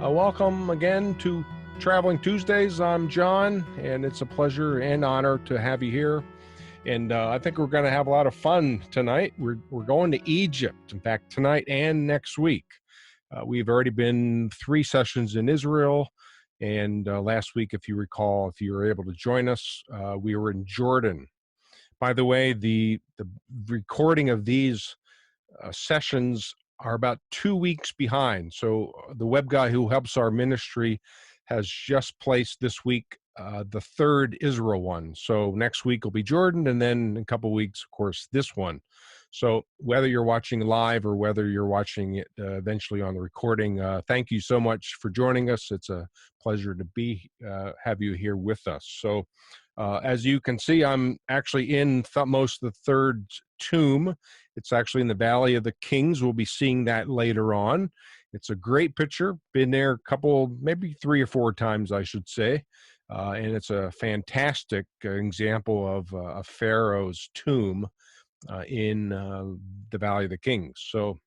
Welcome again to Traveling Tuesdays. I'm John, and it's a pleasure and honor to have you here. And I think we're going to have a lot of fun tonight. We're going to Egypt, in fact, tonight and next week. We've already been 3 sessions in Israel, and last week, if you recall, if you were able to join us, we were in Jordan. By the way, the recording of these sessions are about 2 weeks behind. So the web guy who helps our ministry has just placed this week the 3rd Israel one. So next week will be Jordan, and then in a couple of weeks, of course, this one. So whether you're watching live or whether you're watching it eventually on the recording, thank you so much for joining us. It's a pleasure to have you here with us. So as you can see, I'm actually in most of the 3rd tomb. It's actually in the Valley of the Kings. We'll be seeing that later on. It's a great picture. Been there a couple, maybe 3 or 4 times, I should say. And it's a fantastic example of a pharaoh's tomb in the Valley of the Kings. So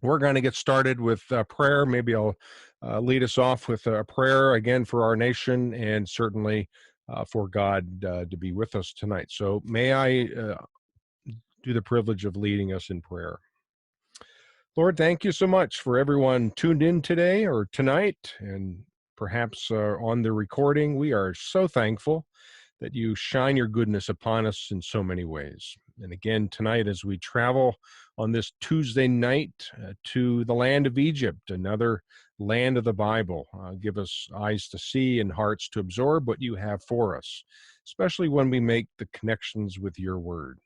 we're going to get started with prayer. Maybe I'll lead us off with a prayer again for our nation and certainly for God to be with us tonight. So may I do the privilege of leading us in prayer. Lord, thank you so much for everyone tuned in today or tonight and perhaps on the recording. We are so thankful that you shine your goodness upon us in so many ways. And again, tonight, as we travel on this Tuesday night to the land of Egypt, another land of the Bible, give us eyes to see and hearts to absorb what you have for us, especially when we make the connections with your word.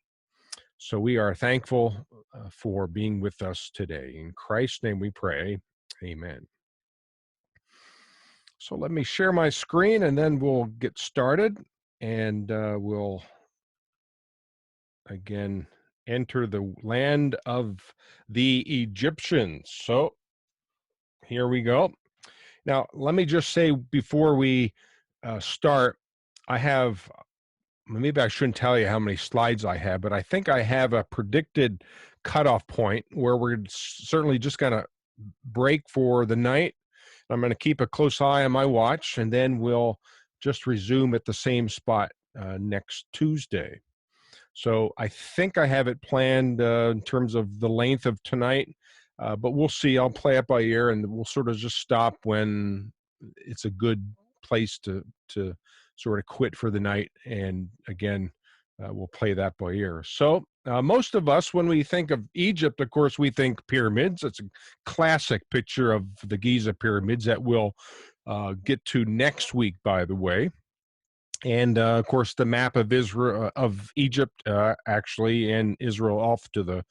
So we are thankful for being with us today. In Christ's name we pray, amen. So let me share my screen and then we'll get started. And we'll, again, enter the land of the Egyptians. So here we go. Now, let me just say before we start, maybe I shouldn't tell you how many slides I have, but I think I have a predicted cutoff point where we're certainly just going to break for the night. I'm going to keep a close eye on my watch, and then we'll just resume at the same spot next Tuesday. So I think I have it planned in terms of the length of tonight, but we'll see. I'll play it by ear, and we'll sort of just stop when it's a good place to sort of quit for the night. And again, we'll play that by ear. So most of us, when we think of Egypt, of course, we think pyramids. It's a classic picture of the Giza pyramids that we'll get to next week, by the way. And of course, the map of Israel, of Egypt, actually, and Israel off to the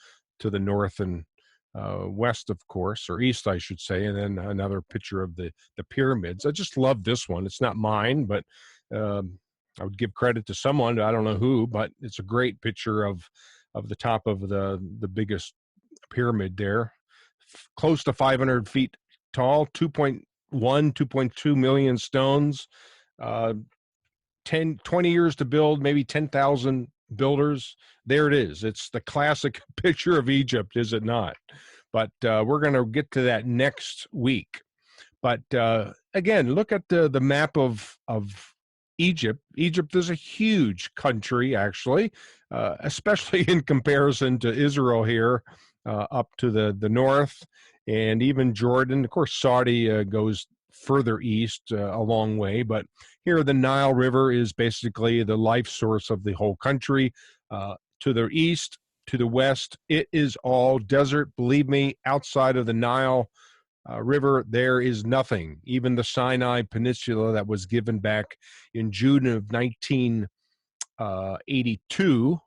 north and west, of course, or east, I should say, and then another picture of the pyramids. I just love this one. It's not mine, but I would give credit to someone. I don't know who, but it's a great picture of the top of the biggest pyramid there, close to 500 feet tall, 2.2 million stones. 20 years to build, maybe 10,000 builders. There it is. It's the classic picture of Egypt, is it not? But we're going to get to that next week. But again, look at the map of Egypt. Egypt is a huge country, actually, especially in comparison to Israel here up to the north, and even Jordan. Of course, Saudi goes further east a long way, but here the Nile River is basically the life source of the whole country. To the east, to the west, it is all desert. Believe me, outside of the Nile River, there is nothing. Even the Sinai Peninsula that was given back in June of 1982,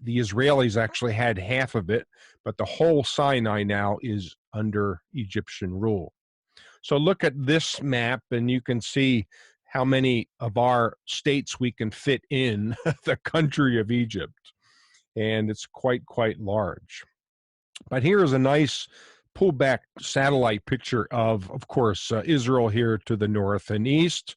the Israelis actually had half of it, but the whole Sinai now is under Egyptian rule. So look at this map, and you can see how many of our states we can fit in the country of Egypt. And it's quite large. But here is a nice pullback satellite picture of course, Israel here to the north and east,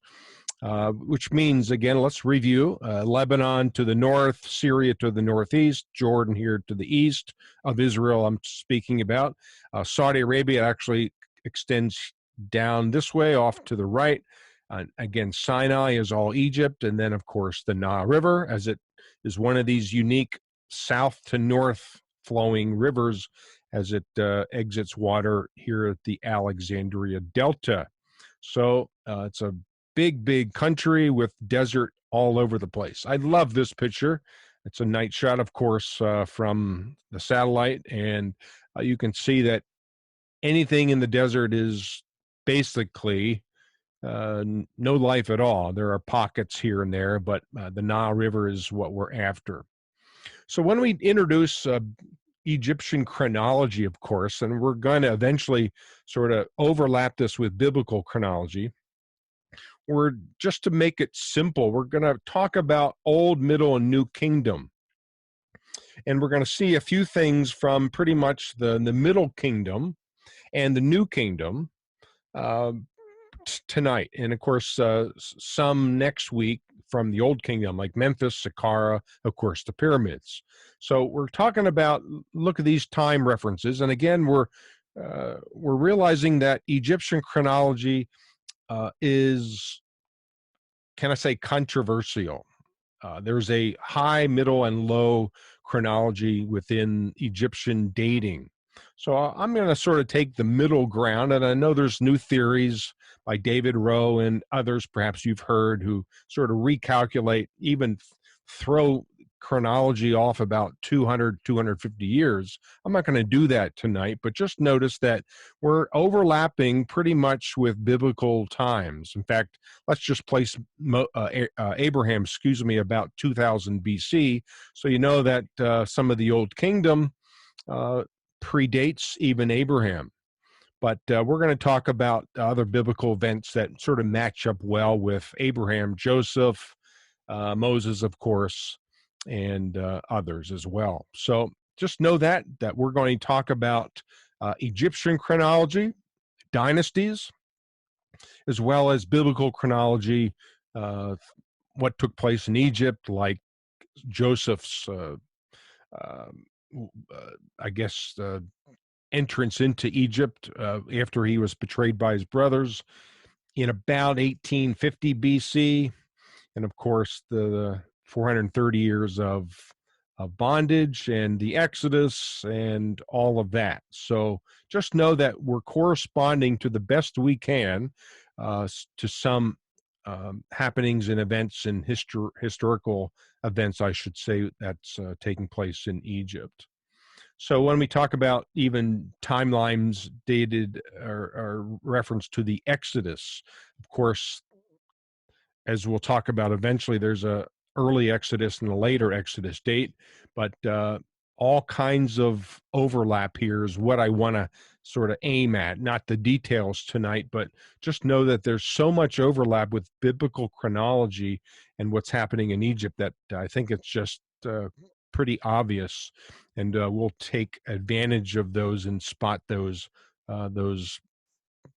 which means, again, let's review, Lebanon to the north, Syria to the northeast, Jordan here to the east of Israel I'm speaking about. Saudi Arabia actually extends down this way off to the right. Again, Sinai is all Egypt, and then, of course, the Nile River, as it is one of these unique south to north flowing rivers as it exits water here at the Alexandria Delta. So it's a big, big country with desert all over the place. I love this picture. It's a night shot, of course, from the satellite, and you can see that anything in the desert is basically no life at all. There are pockets here and there, but the Nile River is what we're after. So when we introduce Egyptian chronology, of course, and we're going to eventually sort of overlap this with biblical chronology, we're just to make it simple, we're going to talk about Old, Middle, and New Kingdom. And we're going to see a few things from pretty much the Middle Kingdom and the New Kingdom tonight. And of course, some next week from the Old Kingdom, like Memphis, Saqqara, of course, the pyramids. So we're talking about, look at these time references. And again, we're realizing that Egyptian chronology is, can I say, controversial. There's a high, middle, and low chronology within Egyptian dating. So I'm going to sort of take the middle ground, and I know there's new theories by David Rowe and others perhaps you've heard who sort of recalculate, even throw chronology off about 200, 250 years. I'm not going to do that tonight, but just notice that we're overlapping pretty much with biblical times. In fact, let's just place Abraham, about 2000 BC, so you know that some of the Old Kingdom predates even Abraham. But we're going to talk about other biblical events that sort of match up well with Abraham, Joseph, Moses, of course, and others as well. So just know that we're going to talk about Egyptian chronology, dynasties, as well as biblical chronology, what took place in Egypt, like Joseph's, entrance into Egypt after he was betrayed by his brothers in about 1850 BC. And of course, the 430 years of bondage and the Exodus and all of that. So just know that we're corresponding to the best we can to some happenings and events and historical events, I should say, that's taking place in Egypt. So when we talk about even timelines dated or reference to the Exodus, of course, as we'll talk about eventually, there's a early Exodus and a later Exodus date, but all kinds of overlap here is what I want to sort of aim at, not the details tonight, but just know that there's so much overlap with biblical chronology and what's happening in Egypt that I think it's just pretty obvious, and we'll take advantage of those and spot those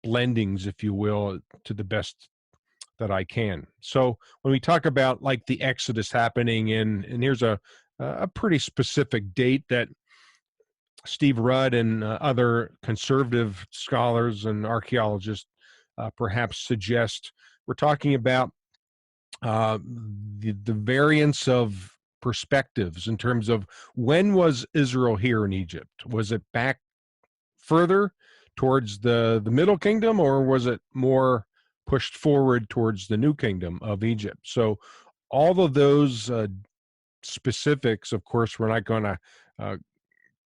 blendings, if you will, to the best that I can. So when we talk about like the Exodus happening and here's a pretty specific date that Steve Rudd and other conservative scholars and archaeologists perhaps suggest, we're talking about the variance of perspectives in terms of when was Israel here in Egypt? Was it back further towards the Middle Kingdom, or was it more pushed forward towards the New Kingdom of Egypt? So all of those specifics, of course, we're not going to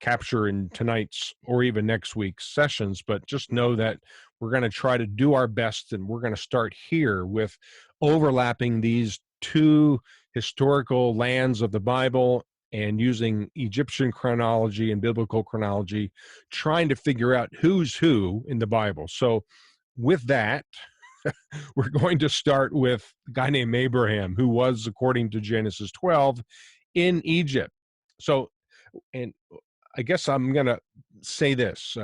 capture in tonight's or even next week's sessions, but just know that we're going to try to do our best, and we're going to start here with overlapping these two historical lands of the Bible and using Egyptian chronology and biblical chronology, trying to figure out who's who in the Bible. So with that, we're going to start with a guy named Abraham, who was, according to Genesis 12, in Egypt. So, and I guess I'm going to say this.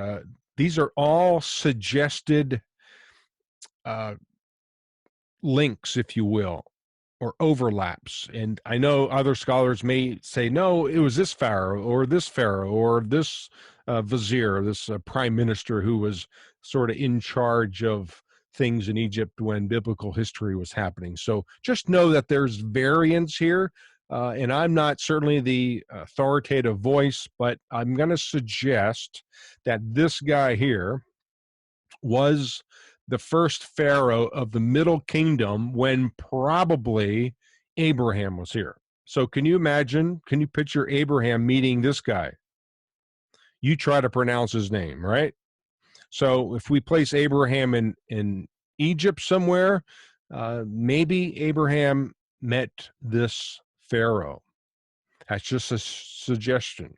These are all suggested links, if you will, or overlaps. And I know other scholars may say, no, it was this pharaoh or this vizier, this prime minister who was sort of in charge of things in Egypt when biblical history was happening. So just know that there's variance here. And I'm not certainly the authoritative voice, but I'm going to suggest that this guy here was the first pharaoh of the Middle Kingdom when probably Abraham was here. So can you imagine, can you picture Abraham meeting this guy? You try to pronounce his name, right? So if we place Abraham in Egypt somewhere, maybe Abraham met this pharaoh. That's just a suggestion.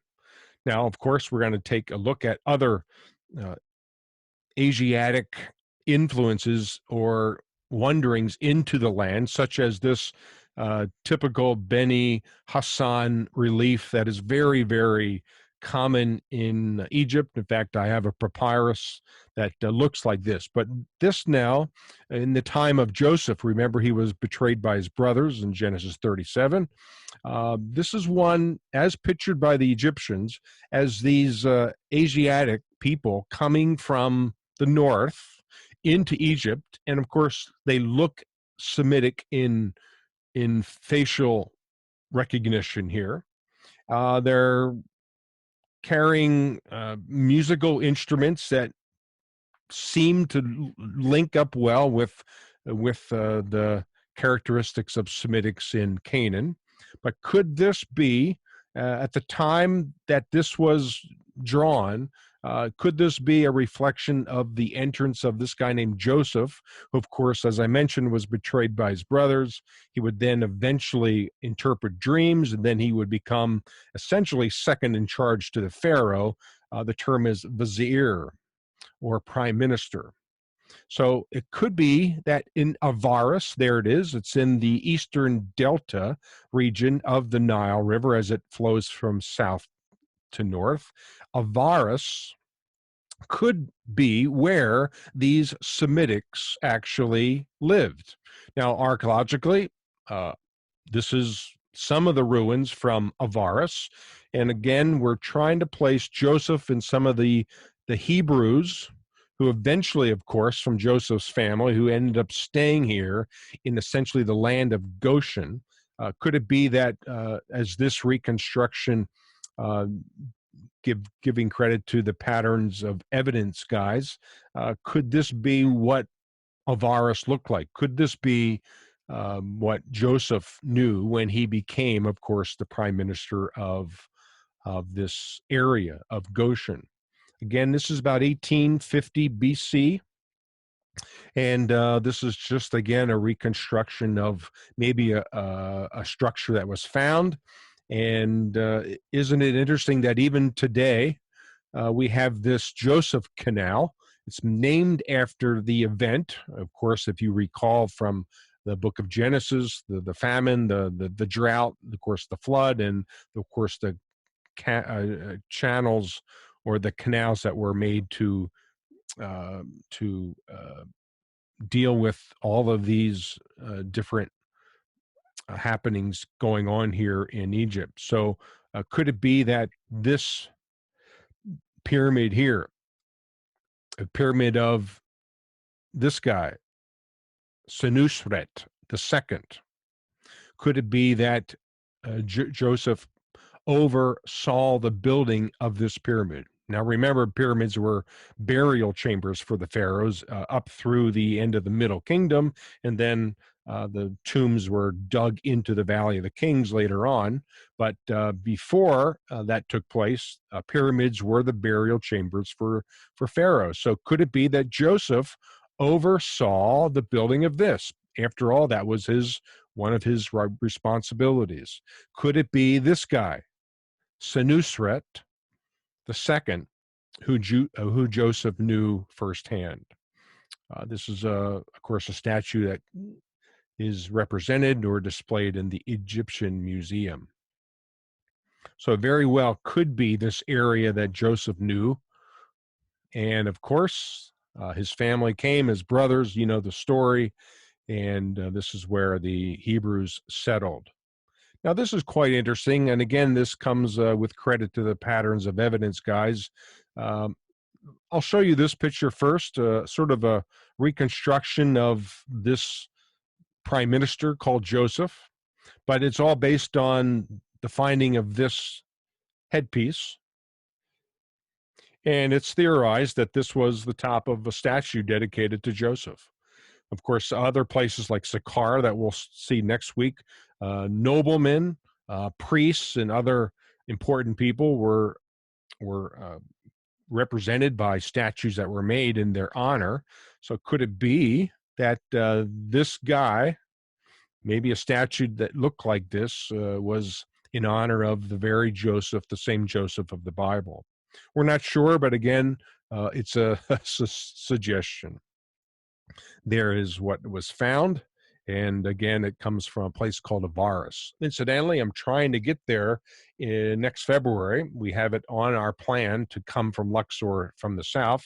Now, of course, we're going to take a look at other uh, Asiatic influences or wanderings into the land, such as this typical Beni Hassan relief that is very, very common in Egypt. In fact, I have a papyrus that looks like this. But this now, in the time of Joseph, remember he was betrayed by his brothers in Genesis 37. This is one, as pictured by the Egyptians, as these Asiatic people coming from the north into Egypt, and of course they look Semitic in facial recognition here. They're carrying musical instruments that seem to link up well with the characteristics of Semitics in Canaan. But could this be, at the time that this was drawn, could this be a reflection of the entrance of this guy named Joseph, who, of course, as I mentioned, was betrayed by his brothers? He would then eventually interpret dreams, and then he would become essentially second in charge to the Pharaoh. The term is vizier, or prime minister. So it could be that in Avaris, there it is, it's in the eastern delta region of the Nile River as it flows from south to north. Avaris could be where these Semitics actually lived. Now, archaeologically, this is some of the ruins from Avaris. And again, we're trying to place Joseph and some of the Hebrews who eventually, of course, from Joseph's family, who ended up staying here in essentially the land of Goshen. Could it be that as this reconstruction, giving credit to the patterns of evidence guys, could this be what Avaris looked like? Could this be what Joseph knew when he became, of course, the prime minister of this area of Goshen? Again, this is about 1850 BC. And this is just, again, a reconstruction of maybe a structure that was found. And isn't it interesting that even today we have this Joseph Canal? It's named after the event. Of course, if you recall from the book of Genesis, the famine, the drought, of course, the flood, and of course, the channels or the canals that were made to deal with all of these different happenings going on here in Egypt. So could it be that this pyramid here, a pyramid of this guy, Senusret II, could it be that Joseph oversaw the building of this pyramid? Now, remember, pyramids were burial chambers for the pharaohs up through the end of the Middle Kingdom, and then the tombs were dug into the Valley of the Kings later on. But before that took place, pyramids were the burial chambers for pharaohs. So could it be that Joseph oversaw the building of this? After all, that was one of his responsibilities. Could it be this guy, Senusret II, who Joseph knew firsthand? This is, of course, a statue that is represented or displayed in the Egyptian Museum. So it very well could be this area that Joseph knew. And of course, his family came, his brothers, you know the story, and this is where the Hebrews settled. Now, this is quite interesting, and again, this comes with credit to the patterns of evidence guys. I'll show you this picture first, sort of a reconstruction of this prime minister called Joseph, but it's all based on the finding of this headpiece. And it's theorized that this was the top of a statue dedicated to Joseph. Of course, other places like Saqqara that we'll see next week, noblemen, priests, and other important people were represented by statues that were made in their honor. So, could it be that this guy, maybe a statue that looked like this, was in honor of the very Joseph, the same Joseph of the Bible? We're not sure, but again, it's a suggestion. There is what was found. And again, it comes from a place called Avaris. Incidentally, I'm trying to get there in next February. We have it on our plan to come from Luxor from the south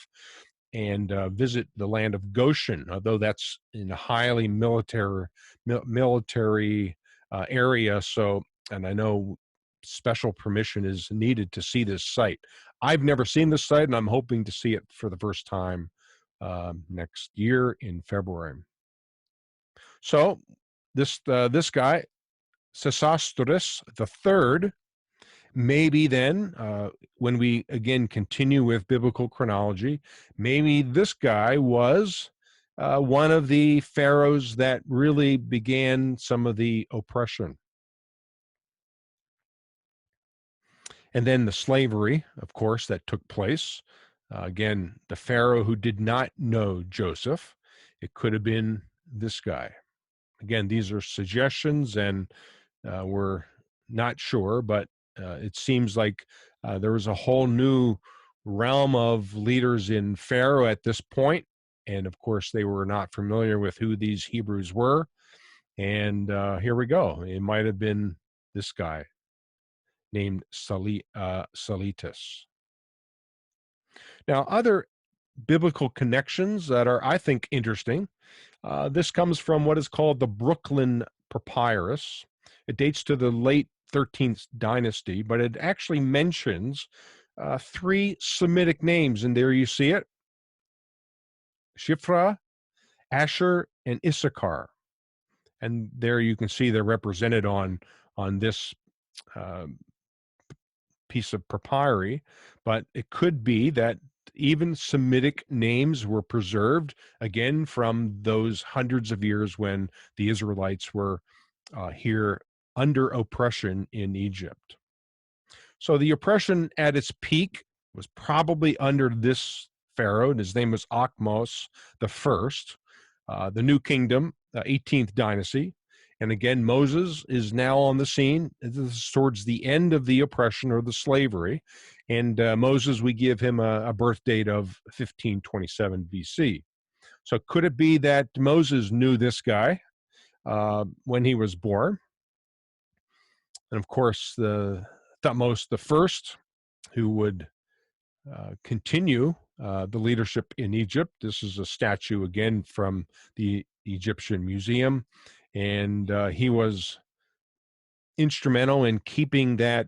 and visit the land of Goshen, although that's in a highly military area. So, and I know special permission is needed to see this site. I've never seen this site, and I'm hoping to see it for the first time next year in February. So this guy, Sesostris the third, maybe then when we again continue with biblical chronology, maybe this guy was one of the pharaohs that really began some of the oppression. And then the slavery, of course, that took place. Again, the pharaoh who did not know Joseph, it could have been this guy. Again, these are suggestions, and we're not sure, but it seems like there was a whole new realm of leaders in Pharaoh at this point. And of course, they were not familiar with who these Hebrews were. And here we go. It might have been this guy named Salitas. Now, other biblical connections that are, I think, interesting. This comes from what is called the Brooklyn Papyrus. It dates to the late 13th dynasty, but it actually mentions three Semitic names, and there you see it: Shifra, Asher, and Issachar. And there you can see they're represented on this piece of papyri, but it could be that even Semitic names were preserved, again, from those hundreds of years when the Israelites were here under oppression in Egypt. So the oppression at its peak was probably under this pharaoh, and his name was Ahmose the First, the New Kingdom, 18th dynasty. And again, Moses is now on the scene. This is towards the end of the oppression or the slavery. And Moses, we give him a birth date of 1527 BC. So could it be that Moses knew this guy when he was born? And of course, the Thutmose the First, who would continue the leadership in Egypt. This is a statue again from the Egyptian Museum. And he was instrumental in keeping that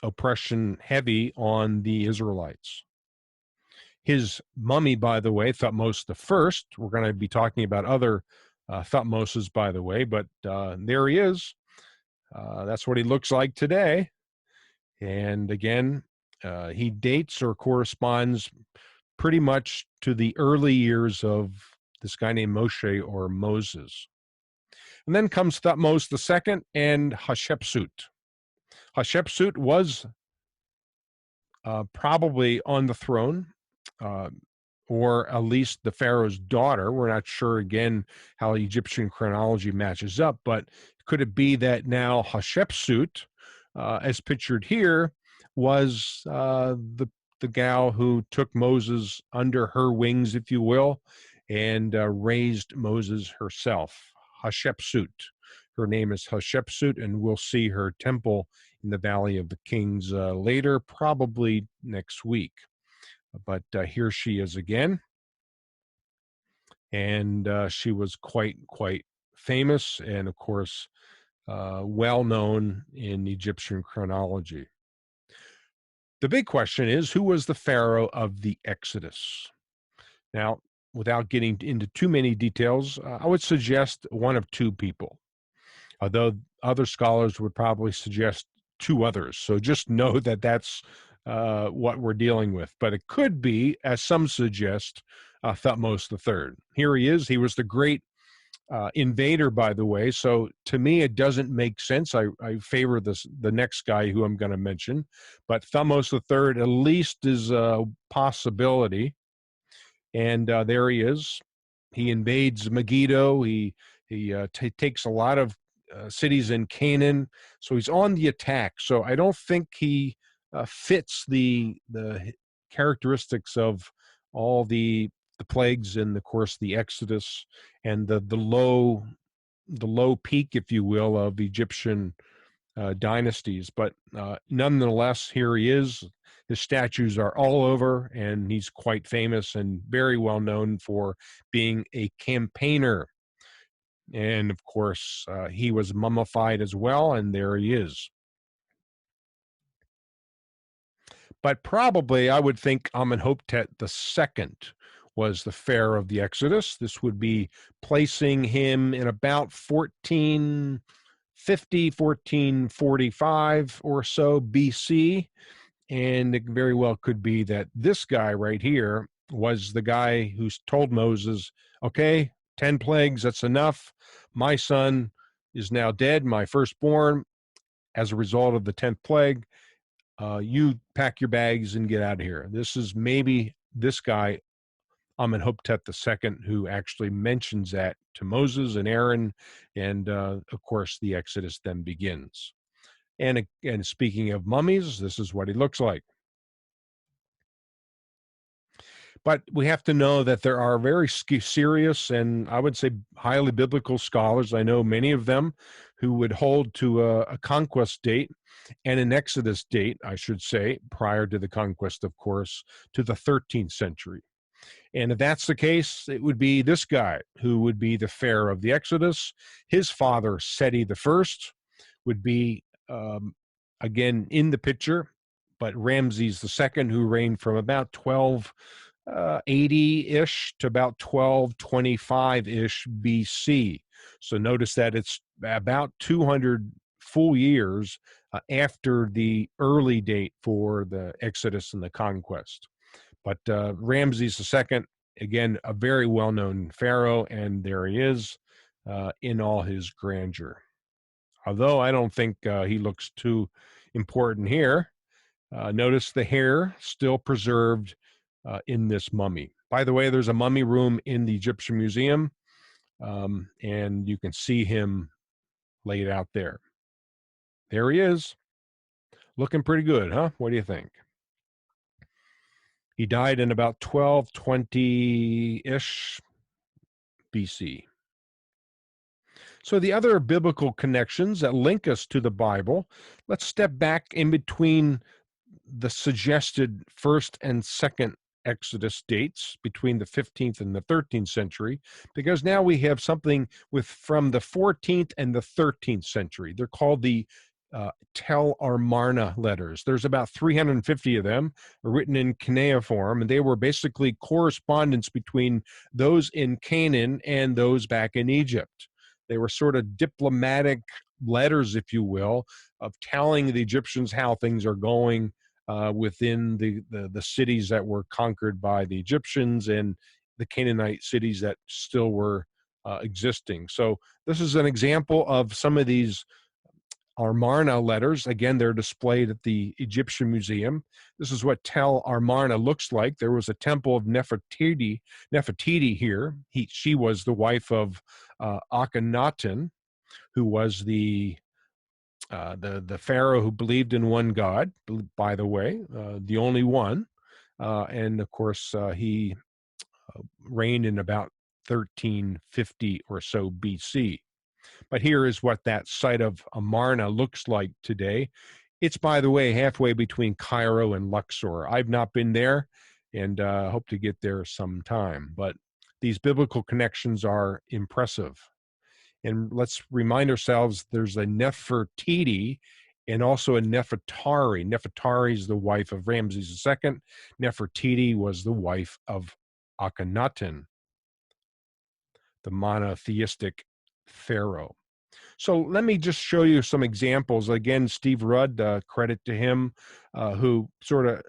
oppression heavy on the Israelites. His mummy, by the way, Thutmose the First, we're going to be talking about other Thutmoses, by the way, but there he is. That's what he looks like today. And again, he dates or corresponds pretty much to the early years of this guy named Moshe or Moses. And then comes Thutmose II and Hatshepsut. Hatshepsut was probably on the throne, or at least the pharaoh's daughter. We're not sure, again, how Egyptian chronology matches up, but could it be that now Hatshepsut, as pictured here, was the gal who took Moses under her wings, if you will, and raised Moses herself? Hatshepsut. Her name is Hatshepsut, and we'll see her temple in the Valley of the Kings later, probably next week. But here she is again, and she was quite famous, and of course, well known in Egyptian chronology. The big question is, who was the Pharaoh of the Exodus? Now, without getting into too many details, I would suggest one of two people, although other scholars would probably suggest two others. So just know that that's what we're dealing with. But it could be, as some suggest, Thutmose III. Here he is. He was the great invader, by the way. So to me, it doesn't make sense. I favor the next guy who I'm going to mention, but Thutmose III at least is a possibility. And there he is. He invades Megiddo. He takes a lot of cities in Canaan. So he's on the attack. So I don't think he fits the characteristics of all the plagues and of course the Exodus and the low peak, if you will, of Egyptian dynasties. But nonetheless, here he is. His statues are all over, and he's quite famous and very well known for being a campaigner. And of course, he was mummified as well, and there he is. But probably, I would think Amenhotep II was the pharaoh of the Exodus. This would be placing him in about 1450, 1445 or so BC. And it very well could be that this guy right here was the guy who told Moses, okay, 10 plagues, that's enough. My son is now dead, my firstborn, as a result of the 10th plague. You pack your bags and get out of here. This is maybe this guy, Amenhotep II, who actually mentions that to Moses and Aaron. And of course, the Exodus then begins. And speaking of mummies, this is what he looks like. But we have to know that there are very serious and I would say highly biblical scholars. I know many of them who would hold to a conquest date and an Exodus date, I should say, prior to the conquest, of course, to the 13th century. And if that's the case, it would be this guy who would be the pharaoh of the Exodus. His father, Seti I, would be, again, in the picture, but Ramses II, who reigned from about 1280-ish to about 1225-ish BC. So notice that it's about 200 full years after the early date for the Exodus and the conquest. But Ramses II, again, a very well-known pharaoh, and there he is in all his grandeur. Although I don't think he looks too important here. Notice the hair still preserved in this mummy. By the way, there's a mummy room in the Egyptian Museum, and you can see him laid out there. There he is, looking pretty good, huh? What do you think? He died in about 1220-ish BC. So the other biblical connections that link us to the Bible, let's step back in between the suggested first and second Exodus dates between the 15th and the 13th century, because now we have something from the 14th and the 13th century. They're called the Tel Amarna letters. There's about 350 of them written in cuneiform, and they were basically correspondence between those in Canaan and those back in Egypt. They were sort of diplomatic letters, if you will, of telling the Egyptians how things are going within the cities that were conquered by the Egyptians and the Canaanite cities that still were existing. So this is an example of some of these Amarna letters. Again, they're displayed at the Egyptian Museum. This is what Tel Amarna looks like. There was a temple of Nefertiti here. She was the wife of Akhenaten, who was the pharaoh who believed in one God, by the way, the only one. And of course, he reigned in about 1350 or so BC. But here is what that site of Amarna looks like today. It's, by the way, halfway between Cairo and Luxor. I've not been there and hope to get there sometime. But these biblical connections are impressive. And let's remind ourselves there's a Nefertiti and also a Nefertari. Nefertari is the wife of Ramses II. Nefertiti was the wife of Akhenaten, the monotheistic pharaoh. So let me just show you some examples. Again, Steve Rudd, credit to him, who sort of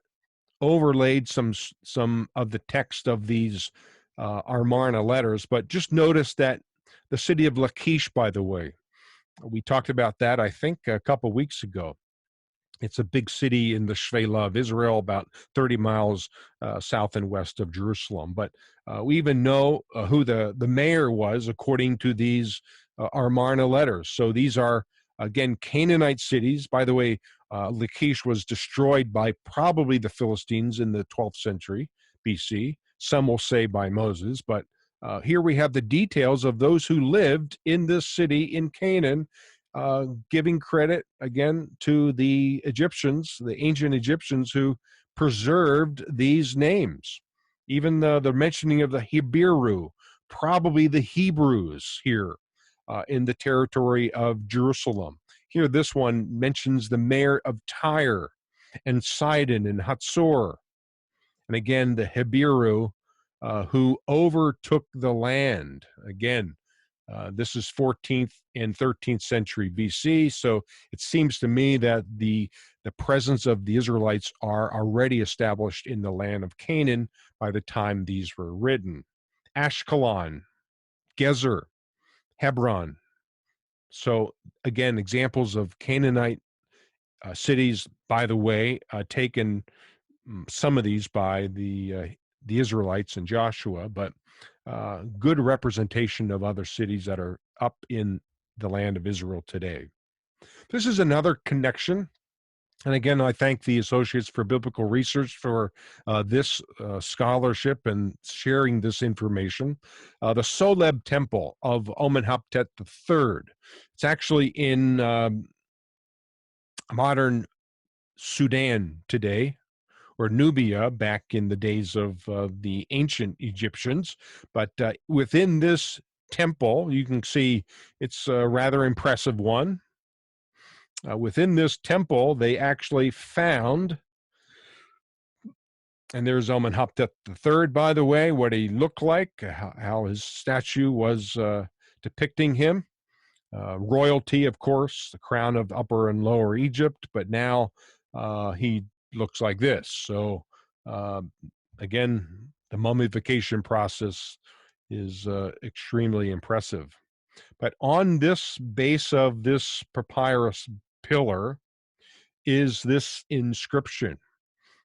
overlaid some of the text of these Amarna letters. But just notice that the city of Lachish, by the way, we talked about that, I think, a couple weeks ago. It's a big city in the Shvela of Israel, about 30 miles south and west of Jerusalem. But we even know who the mayor was, according to these Amarna letters. So these are, again, Canaanite cities. By the way, Lachish was destroyed by probably the Philistines in the 12th century BC. Some will say by Moses, but here we have the details of those who lived in this city in Canaan, giving credit again to the Egyptians, the ancient Egyptians who preserved these names. Even the mentioning of the Hebiru, probably the Hebrews here in the territory of Jerusalem. Here, this one mentions the mayor of Tyre and Sidon and Hatzor. And again, the Hebiru who overtook the land. Again, this is 14th and 13th century BC. So it seems to me that the presence of the Israelites are already established in the land of Canaan by the time these were written. Ashkelon, Gezer, Hebron. So again, examples of Canaanite cities, by the way, taken some of these by the Israelites and Joshua, but good representation of other cities that are up in the land of Israel today. This is another connection. And again, I thank the Associates for Biblical Research for this scholarship and sharing this information. The Soleb Temple of Amenhotep III. It's actually in modern Sudan today, or Nubia back in the days of the ancient Egyptians. But within this temple, you can see it's a rather impressive one. Within this temple, they actually found, and there's Amenhotep III, by the way, what he looked like, how his statue was depicting him. Royalty, of course, the crown of Upper and Lower Egypt, but now he looks like this. So again, the mummification process is extremely impressive. But on this base of this papyrus pillar is this inscription.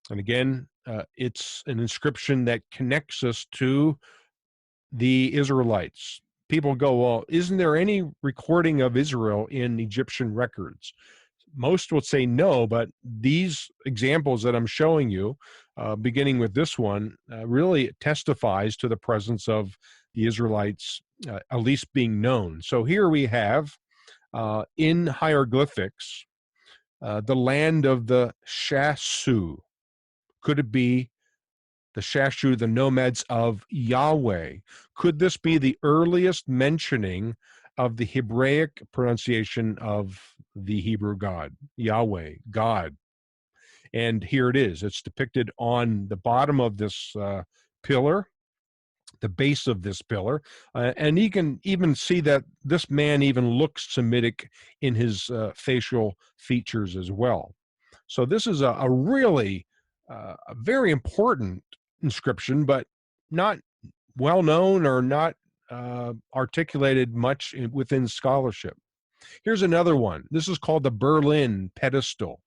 And again, it's an inscription that connects us to the Israelites. People go, well, isn't there any recording of Israel in Egyptian records? Most would say no, but these examples that I'm showing you, beginning with this one, really testifies to the presence of the Israelites, at least being known. So here we have, in hieroglyphics, the land of the Shasu. Could it be the Shashu, the nomads of Yahweh? Could this be the earliest mentioning of the Hebraic pronunciation of the Hebrew God, Yahweh, God? And here it is. It's depicted on the bottom of this pillar, the base of this pillar. And you can even see that this man even looks Semitic in his facial features as well. So this is a really a very important inscription, but not well known or not articulated much within scholarship. Here's another one. This is called the Berlin pedestal.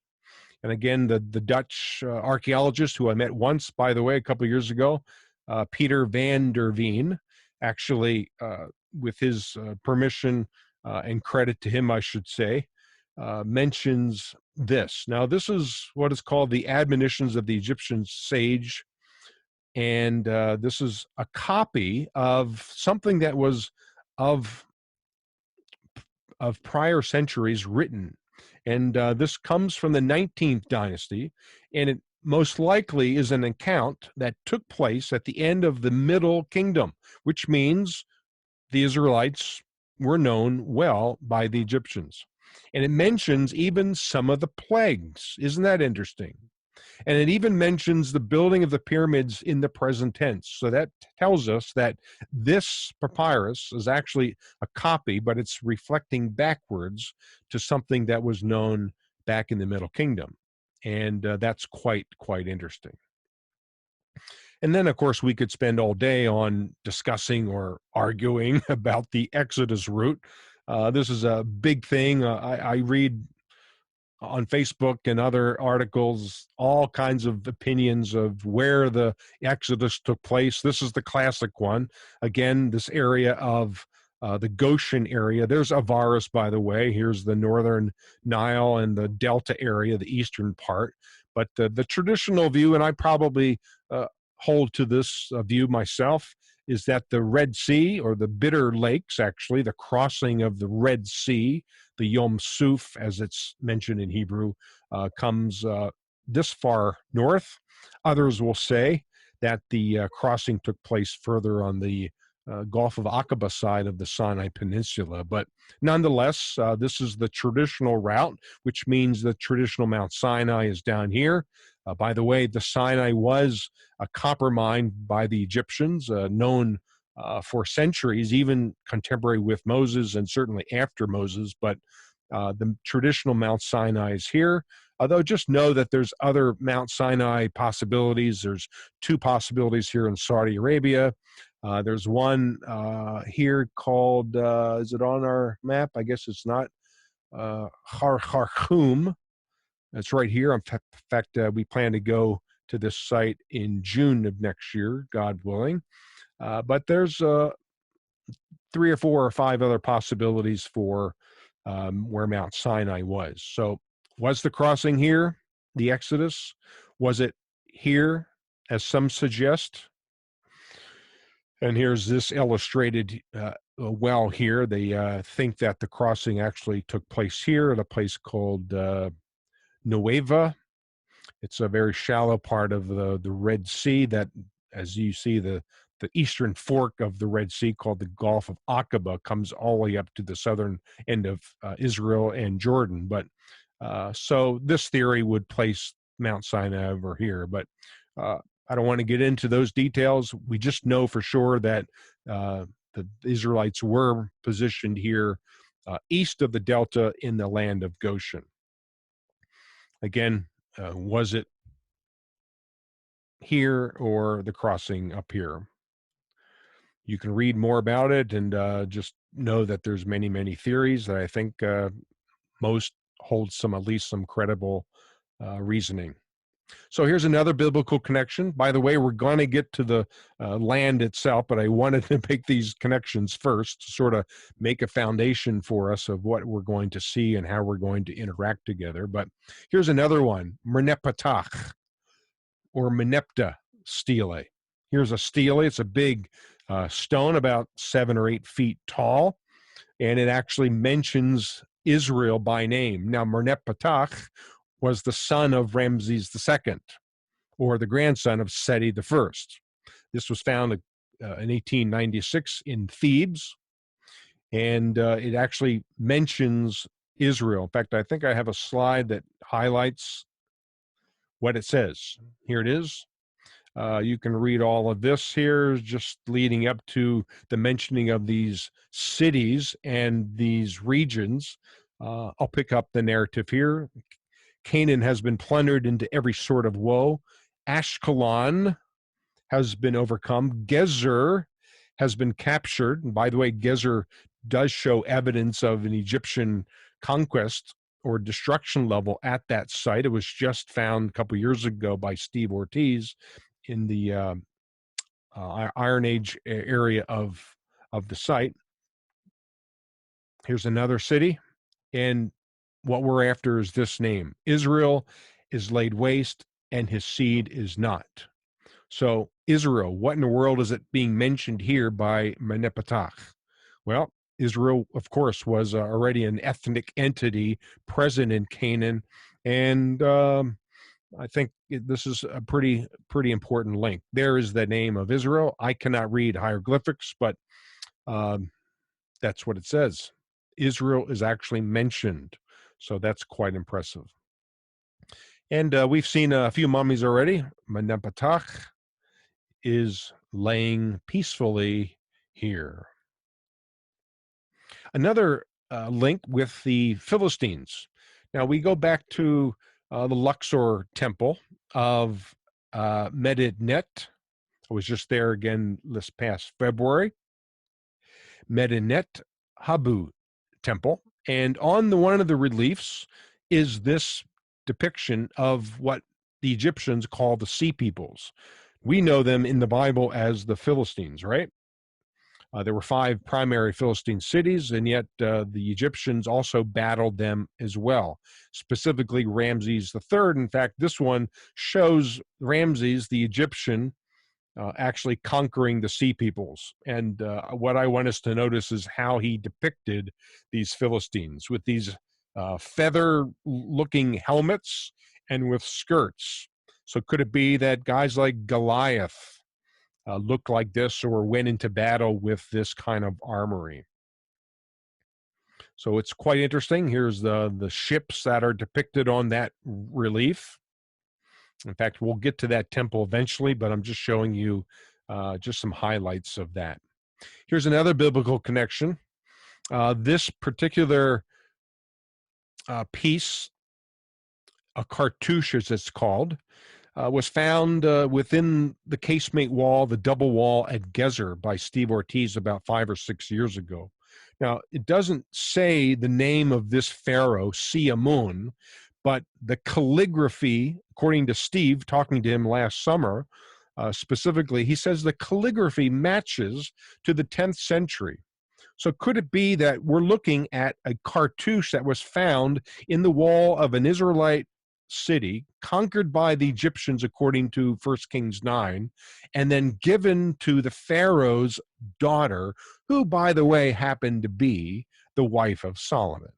And again, the Dutch archaeologist who I met once, by the way, a couple of years ago, Peter van der Veen, actually, with his permission and credit to him, I should say, mentions this. Now, this is what is called the Admonitions of the Egyptian Sage. And this is a copy of something that was of prior centuries written. And this comes from the 19th dynasty, and it most likely is an account that took place at the end of the Middle Kingdom, which means the Israelites were known well by the Egyptians. And it mentions even some of the plagues. Isn't that interesting? And it even mentions the building of the pyramids in the present tense. So that tells us that this papyrus is actually a copy, but it's reflecting backwards to something that was known back in the Middle Kingdom. And that's quite interesting. And then, of course, we could spend all day on discussing or arguing about the Exodus route. This is a big thing. I read on Facebook and other articles all kinds of opinions of where the Exodus took place. This is the classic one. Again, this area of the Goshen area. There's Avaris, by the way. Here's the northern Nile and the Delta area, the eastern part. But the traditional view, and I probably hold to this view myself, is that the Red Sea, or the Bitter Lakes, actually, the crossing of the Red Sea, the Yom Suf, as it's mentioned in Hebrew, comes this far north. Others will say that the crossing took place further on the Gulf of Aqaba side of the Sinai Peninsula. But nonetheless, this is the traditional route, which means the traditional Mount Sinai is down here. By the way, the Sinai was a copper mine by the Egyptians, known for centuries, even contemporary with Moses and certainly after Moses. But the traditional Mount Sinai is here. Although just know that there's other Mount Sinai possibilities. There's two possibilities here in Saudi Arabia. There's one here called, is it on our map? I guess it's not. Har Harchum. That's right here. In fact, we plan to go to this site in June of next year, God willing. But there's 3 or 4 or 5 other possibilities for where Mount Sinai was. So was the crossing here, the Exodus? Was it here, as some suggest? And here's this illustrated well here. They think that the crossing actually took place here at a place called Nueva. It's a very shallow part of the Red Sea that, as you see, the eastern fork of the Red Sea, called the Gulf of Aqaba, comes all the way up to the southern end of Israel and Jordan. But so this theory would place Mount Sinai over here. But I don't want to get into those details. We just know for sure that the Israelites were positioned here east of the Delta in the land of Goshen. Again, was it here or the crossing up here? You can read more about it and just know that there's many theories that I think most hold at least some credible reasoning. So here's another biblical connection. By the way, we're going to get to the land itself, but I wanted to make these connections first to sort of make a foundation for us of what we're going to see and how we're going to interact together. But here's another one, Mernepatach, or Menepta stele. Here's a stele. It's a big stone about 7 or 8 feet tall, and it actually mentions Israel by name. Now, Mernepatach was the son of Ramses II, or the grandson of Seti I. This was found in 1896 in Thebes, and it actually mentions Israel. In fact, I think I have a slide that highlights what it says. Here it is. You can read all of this here, just leading up to the mentioning of these cities and these regions. I'll pick up the narrative here. Canaan has been plundered into every sort of woe. Ashkelon has been overcome. Gezer has been captured. And by the way, Gezer does show evidence of an Egyptian conquest or destruction level at that site. It was just found a couple years ago by Steve Ortiz in the Iron Age area of the site. Here's another city. And what we're after is this name. Israel is laid waste and his seed is not. So Israel, what in the world is it being mentioned here by Menepatach? Well, Israel, of course, was already an ethnic entity present in Canaan. And I think this is a pretty important link. There is the name of Israel. I cannot read hieroglyphics, but that's what it says. Israel is actually mentioned. So that's quite impressive. And we've seen a few mummies already. Meneptah is laying peacefully here. Another link with the Philistines. Now we go back to the Luxor temple of Medinet. I was just there again this past February. Medinet Habu temple. And on one of the reliefs is this depiction of what the Egyptians call the sea peoples. We know them in the Bible as the Philistines, right? There were 5 primary Philistine cities, and yet the Egyptians also battled them as well, specifically Ramses III. In fact, this one shows Ramses, the Egyptian, actually conquering the sea peoples. And what I want us to notice is how he depicted these Philistines with these feather-looking helmets and with skirts. So could it be that guys like Goliath looked like this or went into battle with this kind of armory? So it's quite interesting. Here's the ships that are depicted on that relief. In fact, we'll get to that temple eventually, but I'm just showing you just some highlights of that. Here's another biblical connection. This particular piece, a cartouche as it's called, was found within the casemate wall, the double wall at Gezer by Steve Ortiz about 5 or 6 years ago. Now, it doesn't say the name of this pharaoh, Siamun, but the calligraphy, according to Steve, talking to him last summer, specifically, he says the calligraphy matches to the 10th century. So could it be that we're looking at a cartouche that was found in the wall of an Israelite city, conquered by the Egyptians, according to 1 Kings 9, and then given to the Pharaoh's daughter, who, by the way, happened to be the wife of Solomon?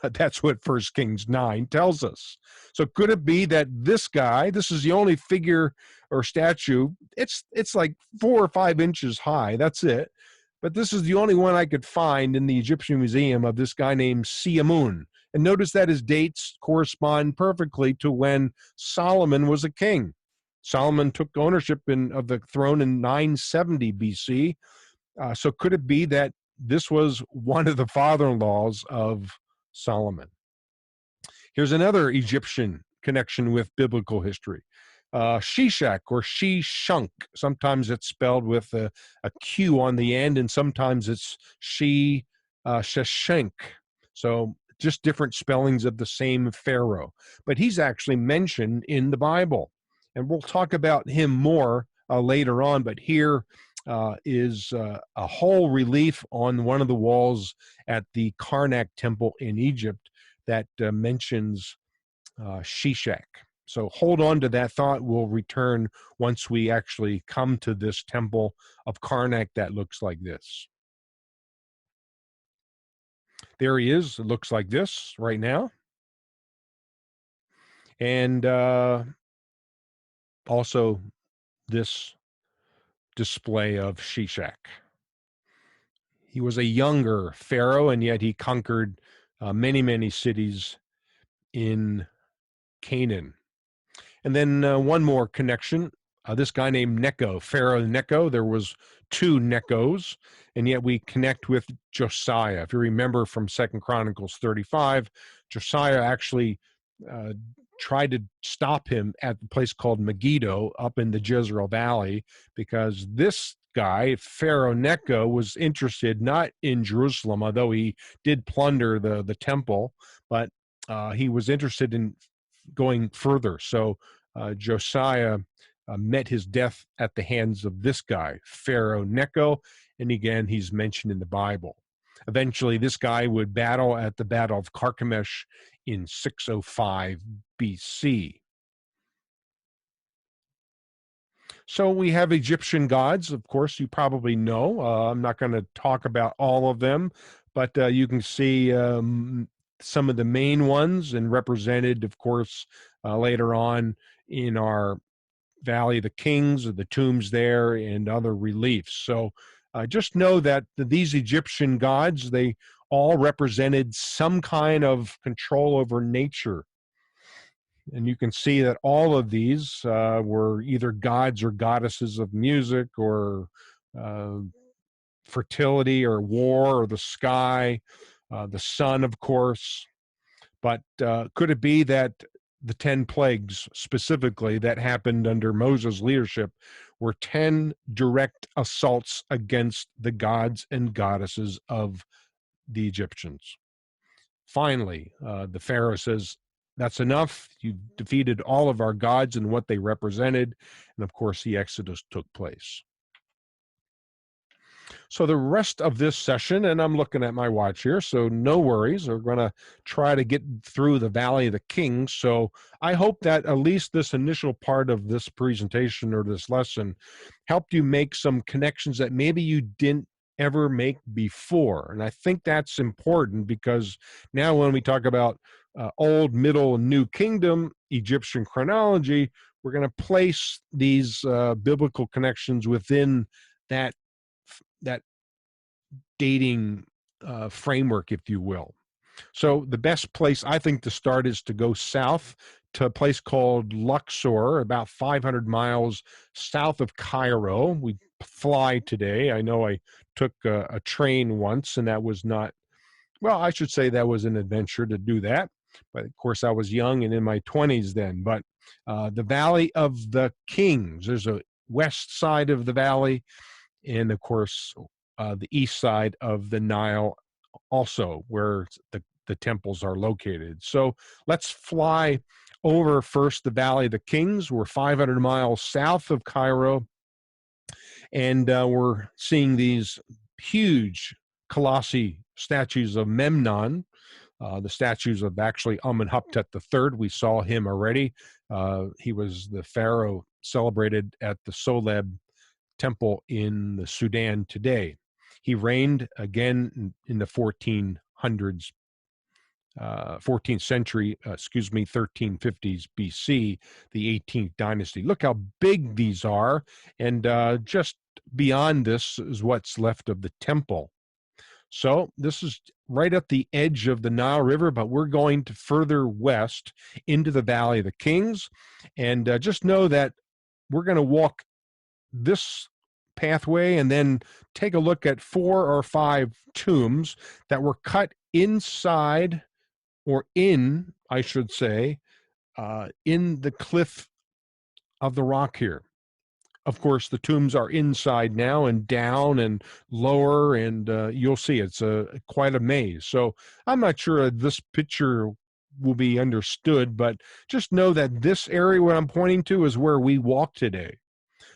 That's what 1 Kings 9 tells us. So could it be that this guy, this is the only figure or statue, it's like 4 or 5 inches high, that's it. But this is the only one I could find in the Egyptian Museum of this guy named Siamun. And notice that his dates correspond perfectly to when Solomon was a king. Solomon took ownership of the throne in 970 BC. So could it be that this was one of the father-in-laws of Solomon? Here's another Egyptian connection with biblical history. Shishak or Shishunk. Sometimes it's spelled with a Q on the end, and sometimes it's Sheshenk. So just different spellings of the same pharaoh. But he's actually mentioned in the Bible. And we'll talk about him more later on, but here is a whole relief on one of the walls at the Karnak temple in Egypt that mentions Shishak. So hold on to that thought. We'll return once we actually come to this temple of Karnak that looks like this. There he is. It looks like this right now. And also this display of Shishak. He was a younger pharaoh, and yet he conquered many, many cities in Canaan. And then one more connection. This guy named Necho, Pharaoh Necho. There was 2 Nechos, and yet we connect with Josiah. If you remember from 2 Chronicles 35, Josiah actually tried to stop him at the place called Megiddo up in the Jezreel Valley, because this guy, Pharaoh Necho, was interested not in Jerusalem, although he did plunder the temple, but he was interested in going further. So Josiah met his death at the hands of this guy, Pharaoh Necho, and again, he's mentioned in the Bible. Eventually, this guy would battle at the Battle of Carchemish in 605 BC. So we have Egyptian gods, of course, you probably know. I'm not going to talk about all of them, but you can see some of the main ones, and represented, of course, later on in our Valley of the Kings, the tombs there, and other reliefs. So just know that these Egyptian gods, they all represented some kind of control over nature. And you can see that all of these were either gods or goddesses of music or uh, fertility or war or the sky, the sun, of course. But could it be that the 10 plagues specifically that happened under Moses' leadership were 10 direct assaults against the gods and goddesses of the Egyptians? Finally, the Pharaoh says, that's enough. You've defeated all of our gods and what they represented. And of course, the Exodus took place. So the rest of this session, and I'm looking at my watch here, so no worries. We're going to try to get through the Valley of the Kings. So I hope that at least this initial part of this presentation or this lesson helped you make some connections that maybe you didn't ever make before. And I think that's important because now when we talk about Old, Middle, and New Kingdom, Egyptian chronology, we're going to place these biblical connections within that dating framework, if you will. So the best place I think to start is to go south to a place called Luxor, about 500 miles south of Cairo. We fly today. I know I took a train once, and that was not, well, I should say that was an adventure to do that. But of course, I was young and in my 20s then. But the Valley of the Kings, there's a west side of the valley, and of course, the east side of the Nile also, where the temples are located. So let's fly over first the Valley of the Kings. We're 500 miles south of Cairo, and we're seeing these huge colossi statues of Memnon, the statues of actually Amenhotep III. We saw him already. He was the pharaoh celebrated at the Soleb temple in the Sudan today. He reigned again in the 1400s, 14th century, 1350s BC, the 18th dynasty. Look how big these are. And just beyond this is what's left of the temple. So this is right at the edge of the Nile River, but we're going to further west into the Valley of the Kings. And just know that we're going to walk this pathway and then take a look at 4 or 5 tombs that were cut inside, or in, I should say, in the cliff of the rock here. Of course, the tombs are inside now and down and lower, and you'll see it's quite a maze. So I'm not sure this picture will be understood, but just know that this area what I'm pointing to is where we walk today.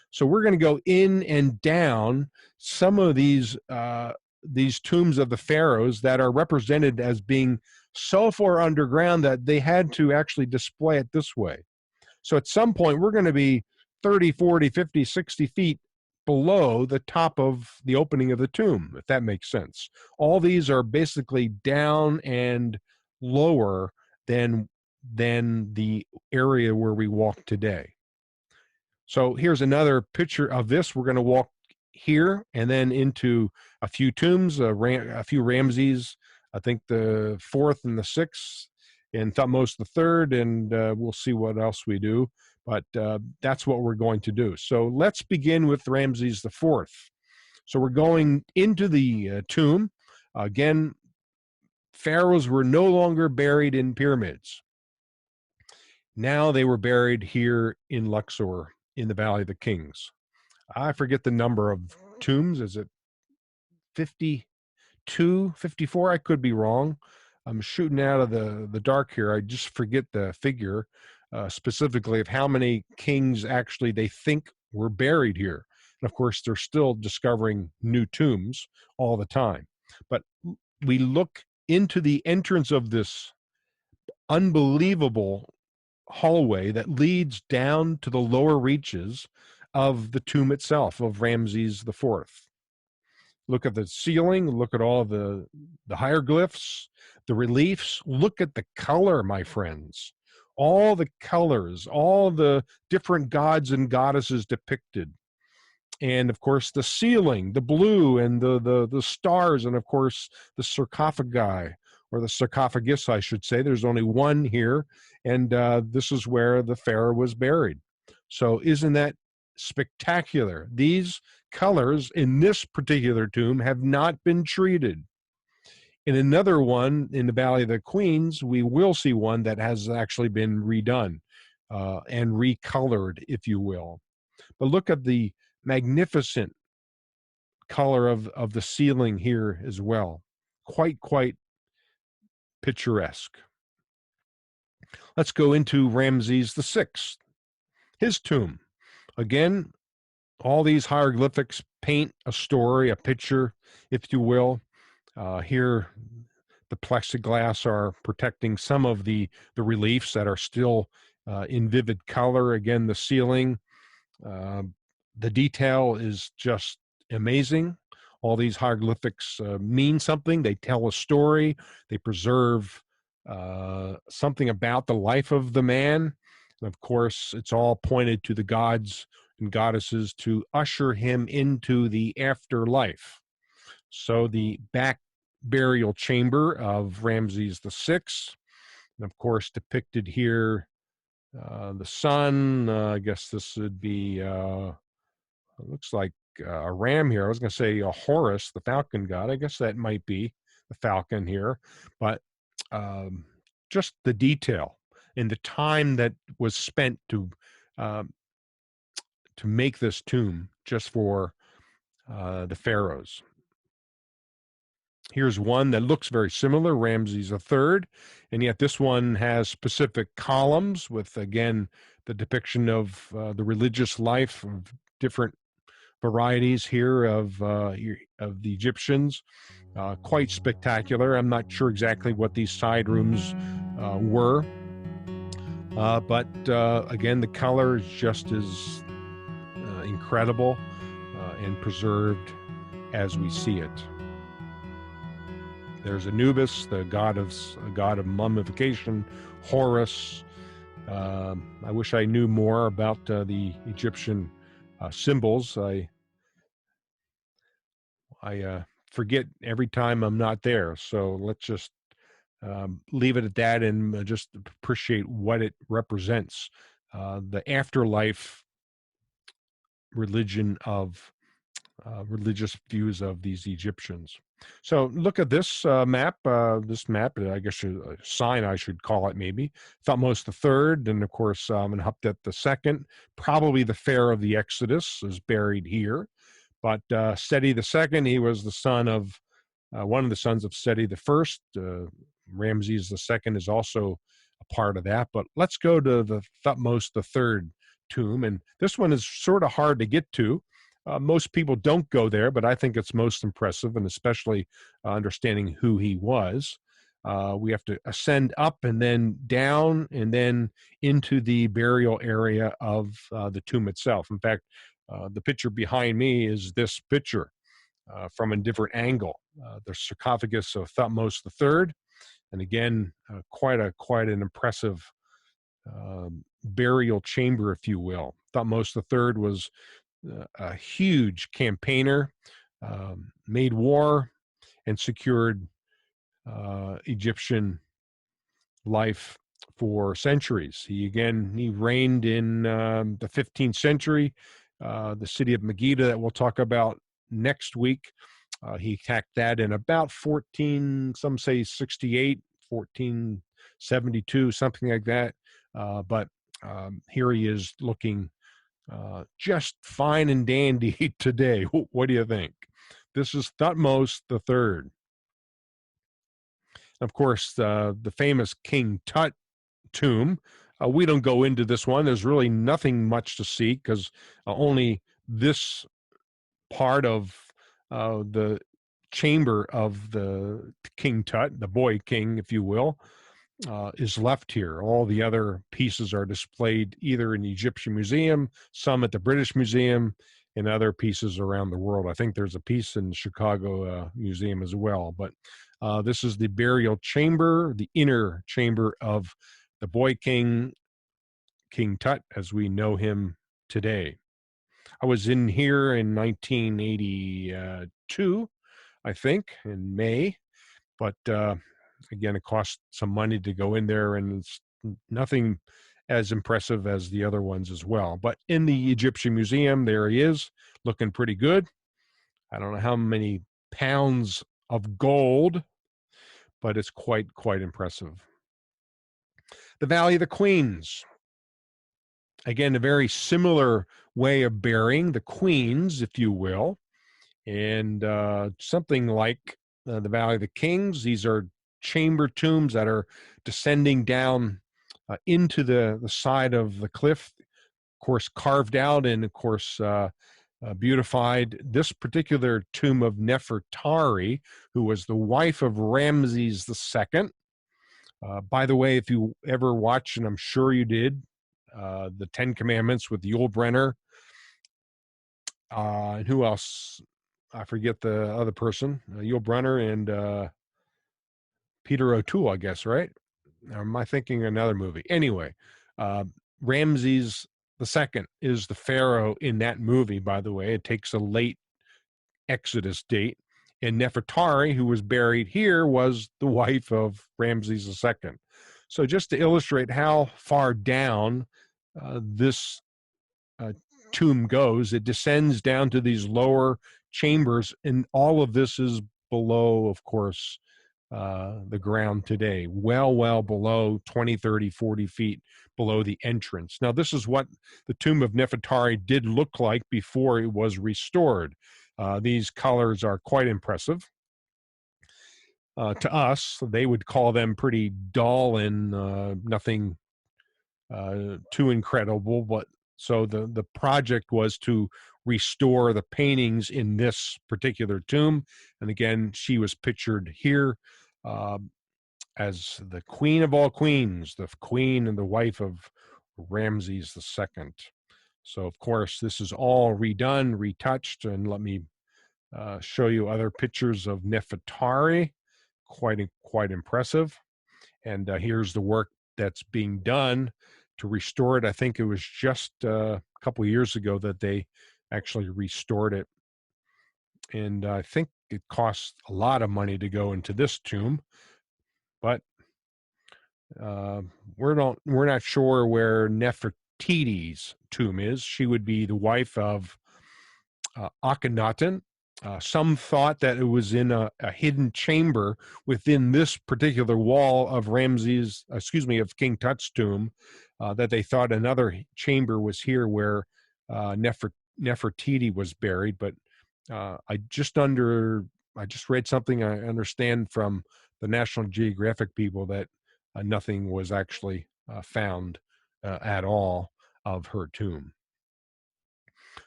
So we're going to go in and down some of these tombs of the pharaohs that are represented as being so far underground that they had to actually display it this way. So at some point, we're going to be 30, 40, 50, 60 feet below the top of the opening of the tomb, if that makes sense. All these are basically down and lower than the area where we walk today. So here's another picture of this. We're going to walk here and then into a few tombs, a few Ramses, I think the 4th and the 6th, and Thutmose the 3rd, and we'll see what else we do. But that's what we're going to do. So let's begin with Ramses the 4th. So we're going into the tomb. Again, pharaohs were no longer buried in pyramids. Now they were buried here in Luxor, in the Valley of the Kings. I forget the number of tombs. Is it 52, 54? I could be wrong. I'm shooting out of the dark here. I just forget the figure specifically of how many kings actually they think were buried here. And of course, they're still discovering new tombs all the time. But we look into the entrance of this unbelievable hallway that leads down to the lower reaches of the tomb itself of Ramses the 4th. Look at the ceiling, look at all the hieroglyphs, the reliefs, look at the color, my friends. All the colors, all the different gods and goddesses depicted. And of course, the ceiling, the blue, and the stars, and of course, the sarcophagi, or the sarcophagus, I should say. There's only one here, and this is where the pharaoh was buried. So, isn't that spectacular? These colors in this particular tomb have not been treated. In another one in the Valley of the Queens, we will see one that has actually been redone and recolored, if you will. But look at the magnificent color of the ceiling here as well. Quite picturesque. Let's go into Ramses the Sixth, his tomb. Again, all these hieroglyphics paint a story, a picture, if you will. Here, the plexiglass are protecting some of the reliefs that are still in vivid color. Again, the ceiling, the detail is just amazing. All these hieroglyphics mean something. They tell a story. They preserve something about the life of the man. And of course, it's all pointed to the gods and goddesses to usher him into the afterlife. So the back burial chamber of Ramses the Sixth, and of course depicted here, the sun. I guess this would be. It looks like a ram here. I was going to say a Horus, the falcon god. I guess that might be the falcon here, but just the detail and the time that was spent to make this tomb just for the pharaohs. Here's one that looks very similar, Ramses III, and yet this one has specific columns with, again, the depiction of the religious life of different varieties here of the Egyptians. Quite spectacular. I'm not sure exactly what these side rooms were, but again, the color is just as incredible and preserved as we see it. There's Anubis, the god of mummification, Horus. I wish I knew more about the Egyptian symbols. I forget every time I'm not there. So let's just leave it at that and just appreciate what it represents. The afterlife religion of religious views of these Egyptians. So look at this map. This map, I guess, a sign I should call it, maybe. Thutmose the Third, and of course, Menhotep the Second. Probably the pharaoh of the Exodus is buried here. But Seti the Second, he was the son of one of the sons of Seti the First. Ramses the Second is also a part of that. But let's go to the Thutmose the Third tomb, and this one is sort of hard to get to. Most people don't go there, but I think it's most impressive, and especially understanding who he was. We have to ascend up and then down and then into the burial area of the tomb itself. In fact, the picture behind me is this picture from a different angle. The sarcophagus of Thutmose III, and again, quite an impressive burial chamber, if you will. Thutmose III was a huge campaigner, made war, and secured Egyptian life for centuries. He reigned in the 15th century, the city of Megiddo that we'll talk about next week. He attacked that in about some say 68, 1472, something like that. But here he is looking just fine and dandy today. What do you think? This is Thutmose III. Of course, the famous King Tut tomb. We don't go into this one. There's really nothing much to see because only this part of the chamber of the King Tut, the boy king, if you will, is left here. All the other pieces are displayed either in the Egyptian Museum, some at the British Museum, and other pieces around the world. I think there's a piece in the Chicago Museum as well. But this is the burial chamber, the inner chamber of the boy king, King Tut, as we know him today. I was in here in 1982, I think, in May. But again, it cost some money to go in there, and it's nothing as impressive as the other ones as well. But in the Egyptian Museum, there he is, looking pretty good. I don't know how many pounds of gold, but it's quite impressive. The Valley of the Queens. Again, a very similar way of burying the queens, if you will, and something like the Valley of the Kings. These are chamber tombs that are descending down into the side of the cliff, of course, carved out and, of course, beautified. This particular tomb of Nefertari, who was the wife of Ramses II. By the way, if you ever watched, and I'm sure you did, the Ten Commandments with Yul Brynner, and who else? I forget the other person, Yul Brynner and Peter O'Toole, I guess, right? Or am I thinking another movie? Anyway, Ramses II is the pharaoh in that movie, by the way. It takes a late Exodus date. And Nefertari, who was buried here, was the wife of Ramses II. So just to illustrate how far down this tomb goes, it descends down to these lower chambers, and all of this is below, of course, the ground today, well below 20, 30, 40 feet below the entrance. Now, this is what the tomb of Nefertari did look like before it was restored. These colors are quite impressive. To us, they would call them pretty dull and nothing too incredible. But so the project was to restore the paintings in this particular tomb. And again, she was pictured here as the queen of all queens, the queen and the wife of Ramses II. So, of course, this is all redone, retouched, and let me show you other pictures of Nefertari. Quite impressive. And here's the work that's being done to restore it. I think it was just a couple of years ago that they actually restored it. And I think it costs a lot of money to go into this tomb, but we're not sure where Nefertiti's tomb is. She would be the wife of Akhenaten. Some thought that it was in a hidden chamber within this particular wall of of King Tut's tomb, that they thought another chamber was here where Nefertiti was buried. But I just read something I understand from the National Geographic people that nothing was actually found at all of her tomb.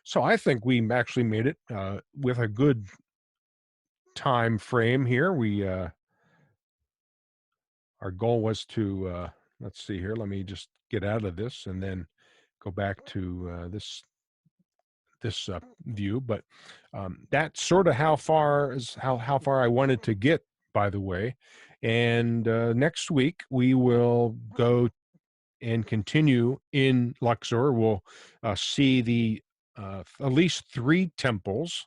So I think we actually made it with a good time frame here. Our goal was to let's see here. Let me just get out of this and then go back to this view. But that's sort of how far I wanted to get, by the way. And next week we will go and continue in Luxor. We'll see the at least 3 temples,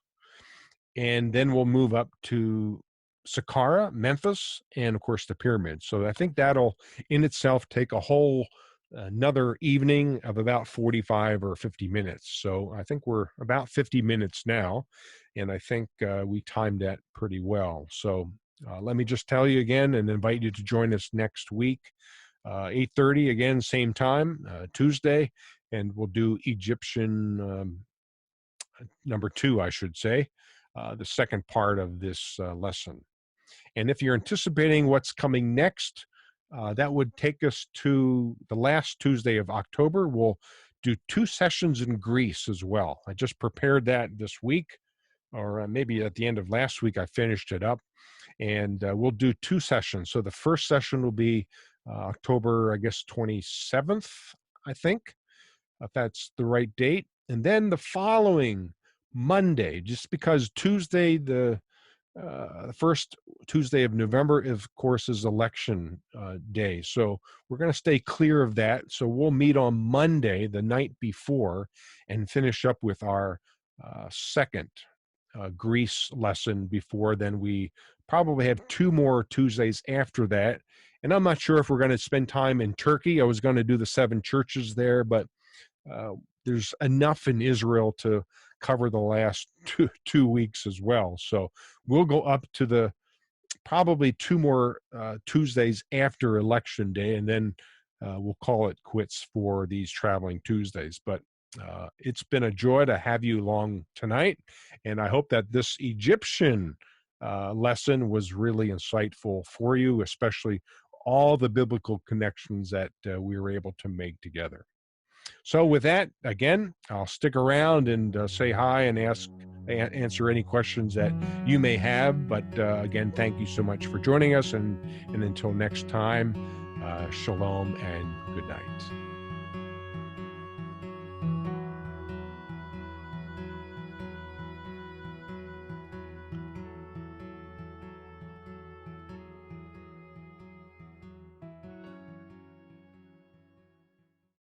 and then we'll move up to Saqqara, Memphis, and of course the pyramids. So I think that'll in itself take a whole another evening of about 45 or 50 minutes. So I think we're about 50 minutes now, and I think we timed that pretty well. So let me just tell you again and invite you to join us next week, 8:30 again, same time, Tuesday, and we'll do Egyptian number 2, I should say, the second part of this lesson. And if you're anticipating what's coming next, that would take us to the last Tuesday of October. We'll do 2 sessions in Greece as well. I just prepared that this week, or maybe at the end of last week, I finished it up. And we'll do 2 sessions. So the first session will be October, I guess, 27th, I think, if that's the right date. And then the following Monday, just because Tuesday, the The first Tuesday of November, of course, is election day. So we're going to stay clear of that. So we'll meet on Monday, the night before, and finish up with our second Greece lesson before then. We probably have two more Tuesdays after that. And I'm not sure if we're going to spend time in Turkey. I was going to do the 7 churches there, but uh, there's enough in Israel to cover the last two weeks as well. So we'll go up to the probably 2 more Tuesdays after Election Day, and then we'll call it quits for these traveling Tuesdays. But it's been a joy to have you along tonight, and I hope that this Egyptian lesson was really insightful for you, especially all the biblical connections that we were able to make together. So with that, again, I'll stick around and say hi and answer any questions that you may have. But again, thank you so much for joining us. And until next time, shalom and good night.